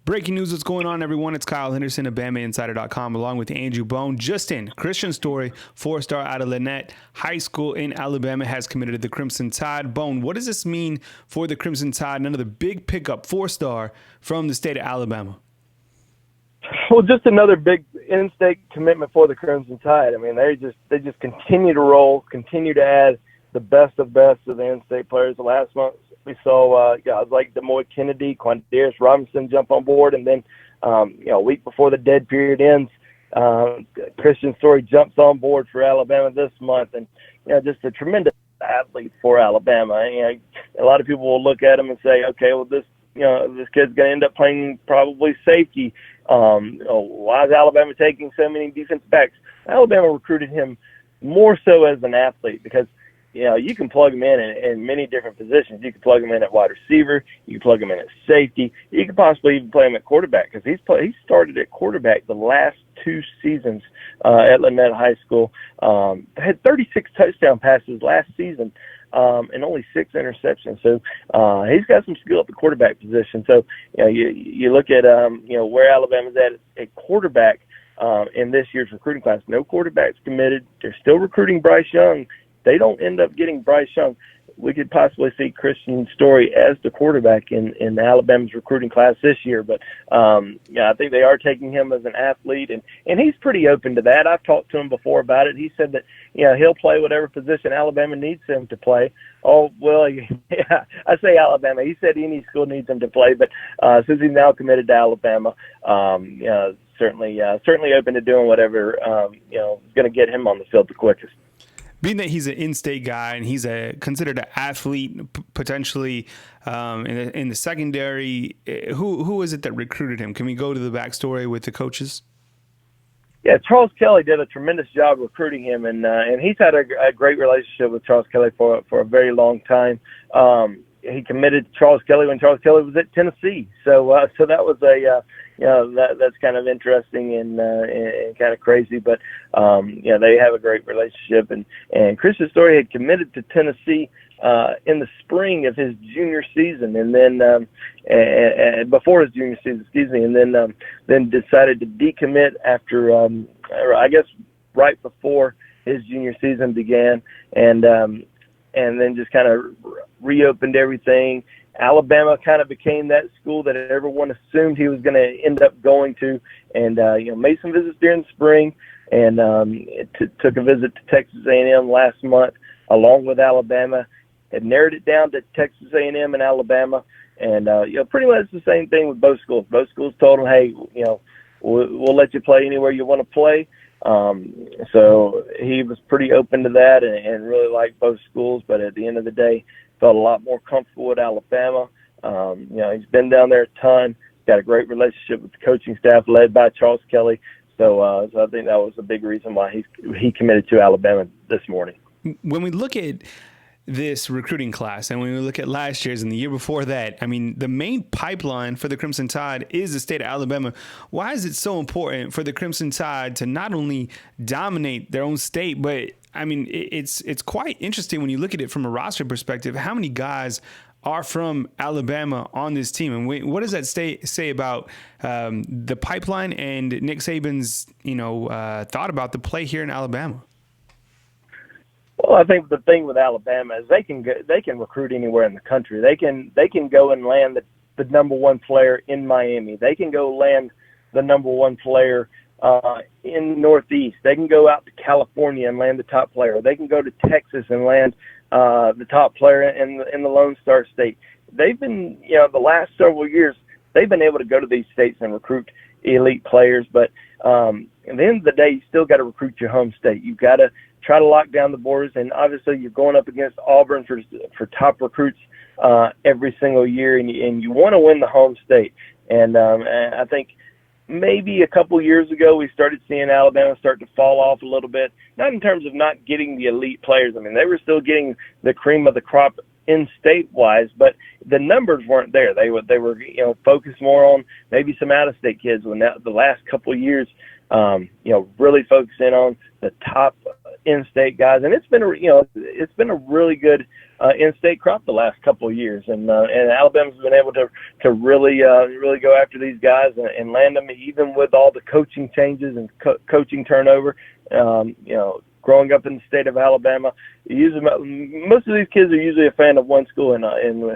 Breaking news, what's going on, everyone? It's Kyle Henderson of BamaInsider.com, along with Andrew Bone. Justin, Kristian Story, four-star out of Lynette High School in Alabama, has committed to the Crimson Tide. Bone, what does this mean for the Crimson Tide? Another big pickup, four-star from the state of Alabama. Well, just another big in-state commitment for the Crimson Tide. I mean, they just continue to roll, continue to add the best of the in-state players. The last month we saw guys like Demoy Kennedy, Quandarius Robinson jump on board, and then a week before the dead period ends, Kristian Story jumps on board for Alabama this month, and just a tremendous athlete for Alabama. A lot of people will look at him and say, okay, well this kid's going to end up playing probably safety. Why is Alabama taking so many defensive backs? Alabama recruited him more so as an athlete because you can plug him in many different positions. You can plug him in at wide receiver. You can plug him in at safety. You could possibly even play him at quarterback because he started at quarterback the last two seasons at Lynette High School. Had 36 touchdown passes last season and only 6 interceptions. So he's got some skill at the quarterback position. So you look at where Alabama's at quarterback in this year's recruiting class. No quarterbacks committed. They're still recruiting Bryce Young. They don't end up getting Bryce Young, we could possibly see Kristian Story as the quarterback in Alabama's recruiting class this year. But, I think they are taking him as an athlete, and he's pretty open to that. I've talked to him before about it. He said that, he'll play whatever position Alabama needs him to play. Oh, well, yeah, I say Alabama. He said any school needs him to play, but since he's now committed to Alabama, certainly open to doing whatever, is going to get him on the field the quickest. Being that he's an in-state guy and he's considered an athlete potentially in the secondary, who is it that recruited him? Can we go to the backstory with the coaches? Yeah, Charles Kelly did a tremendous job recruiting him, and he's had a great relationship with Charles Kelly for a very long time. He committed to Charles Kelly when Charles Kelly was at Tennessee, so that was that's kind of interesting and kind of crazy, but they have a great relationship. And Kristian Story had committed to Tennessee in the spring of his junior season, and then before his junior season, excuse me, and then decided to decommit after I guess right before his junior season began, and then just kind of reopened everything. Alabama kind of became that school that everyone assumed he was going to end up going to, and made some visits during the spring, and took a visit to Texas A&M last month along with Alabama. Had narrowed it down to Texas A&M and Alabama, and pretty much the same thing with both schools. Both schools told him, hey, we'll let you play anywhere you want to play. So he was pretty open to that and really liked both schools, but at the end of the day, felt a lot more comfortable with Alabama. He's been down there a ton. Got a great relationship with the coaching staff led by Charles Kelly. So I think that was a big reason why he committed to Alabama this morning. When we look at this recruiting class, and when we look at last year's and the year before that, I mean, the main pipeline for the Crimson Tide is the state of Alabama. Why is it so important for the Crimson Tide to not only dominate their own state, but I mean, it's quite interesting when you look at it from a roster perspective, how many guys are from Alabama on this team, and what does that say about the pipeline and Nick Saban's thought about the play here in Alabama? Well, I think the thing with Alabama is they can recruit anywhere in the country. They can go and land the number one player in Miami. They can go land the number one player in the Northeast. They can go out to California and land the top player. They can go to Texas and land the top player in the Lone Star State. They've been, the last several years, they've been able to go to these states and recruit elite players. But at the end of the day, you still got to recruit your home state. You've got to try to lock down the borders, and obviously you're going up against Auburn for top recruits every single year, and you want to win the home state. And I think maybe a couple years ago we started seeing Alabama start to fall off a little bit, not in terms of not getting the elite players. I mean, they were still getting the cream of the crop in-state wise, but the numbers weren't there. They were focused more on maybe some out-of-state kids. When the last couple of years, really focusing on the top in-state guys, and it's been a really good in-state crop the last couple of years, and Alabama's been able to really go after these guys and land them, even with all the coaching changes and coaching turnover. Growing up in the state of Alabama, most of these kids are usually a fan of one school, and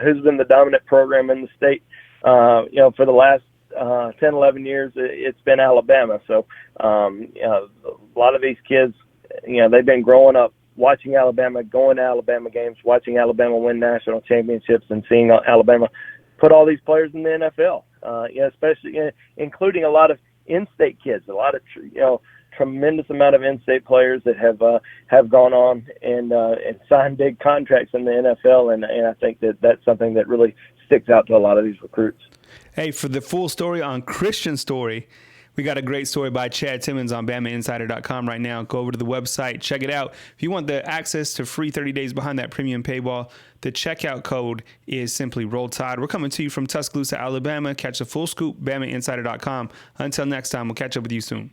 who's been the dominant program in the state. For the last 10, 11 years, it's been Alabama. So, a lot of these kids, they've been growing up watching Alabama, going to Alabama games, watching Alabama win national championships, and seeing Alabama put all these players in the NFL. Especially including a lot of in-state kids, a lot of tremendous amount of in-state players that have gone on and signed big contracts in the NFL, and I think that's something that really sticks out to a lot of these recruits. Hey, for the full story on Kristian Story, we got a great story by Chad Timmons on BamaInsider.com right now. Go over to the website, check it out. If you want the access to free 30 days behind that premium paywall, the checkout code is simply Roll Tide. We're coming to you from Tuscaloosa, Alabama. Catch the full scoop, BamaInsider.com. Until next time, we'll catch up with you soon.